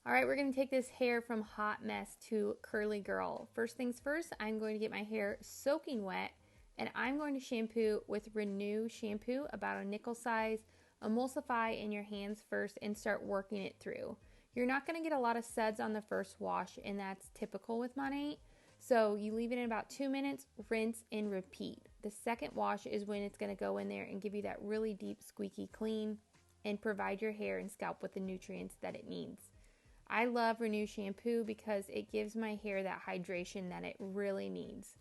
All right, we're going to take this hair from hot mess to curly girl. First things first, I'm going to get my hair soaking wet, and I'm going to shampoo with Renew shampoo, about a nickel size. Emulsify in your hands first and start working it through. You're not going to get a lot of suds on the first wash, and that's typical with Monate. So you leave it in about 2 minutes, rinse and repeat. The second wash is when it's going to go in there and give you that really deep squeaky clean and provide your hair and scalp with the nutrients that it needs. I love Renew shampoo because it gives my hair that hydration that it really needs.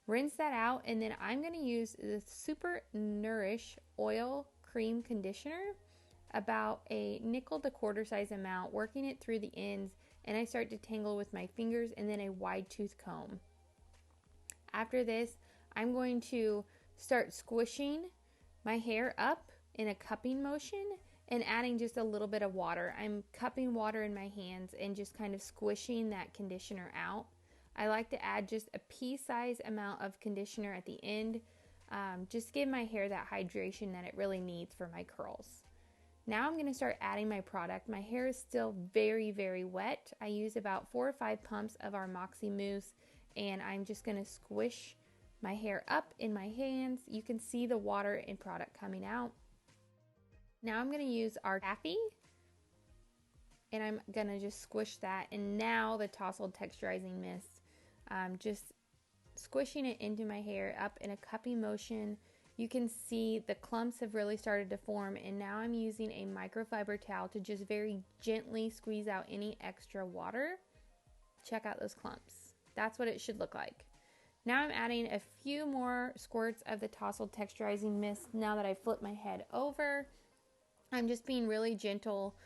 Rinse that out, and then I'm going to use the Super Nourish Oil Cream Conditioner, about a nickel to quarter size amount, working it through the ends, and I start to tangle with my fingers and then a wide tooth comb. After this, I'm going to start squishing my hair up in a cupping motion and adding just a little bit of water. I'm cupping water in my hands and just kind of squishing that conditioner out. I like to add just a pea-sized amount of conditioner at the end, just to give my hair that hydration that it really needs for my curls. Now I'm going to start adding my product. My hair is still very, very wet. I use about 4 or 5 pumps of our Moxie Mousse, and I'm just going to squish my hair up in my hands. You can see the water and product coming out. Now I'm going to use our taffy, and I'm going to just squish that. And now the tousled texturizing mist, just squishing it into my hair up in a cupping motion. You can see the clumps have really started to form, and now I'm using a microfiber towel to just very gently squeeze out any extra water. Check out those clumps. That's what it should look like. Now I'm adding a few more squirts of the tousled texturizing mist now that I flip my head over. I'm just being really gentle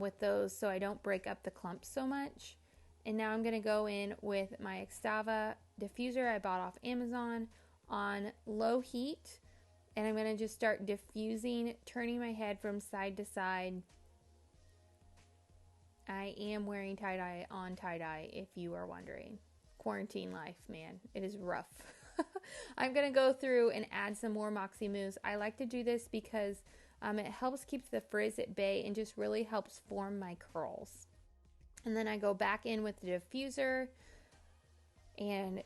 with those so I don't break up the clumps so much. And now I'm going to go in with my Extava diffuser I bought off Amazon on low heat. And I'm going to just start diffusing, turning my head from side to side. I am wearing tie-dye on tie-dye, if you are wondering. Quarantine life, man, it is rough. I'm going to go through and add some more Moxie Mousse. I like to do this because it helps keep the frizz at bay and just really helps form my curls. And then I go back in with the diffuser and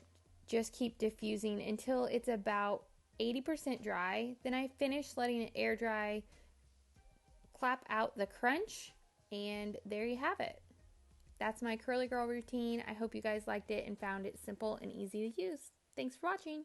just keep diffusing until it's about 80% dry. Then I finish letting it air dry, clap out the crunch, and there you have it. That's my curly girl routine. I hope you guys liked it and found it simple and easy to use. Thanks for watching.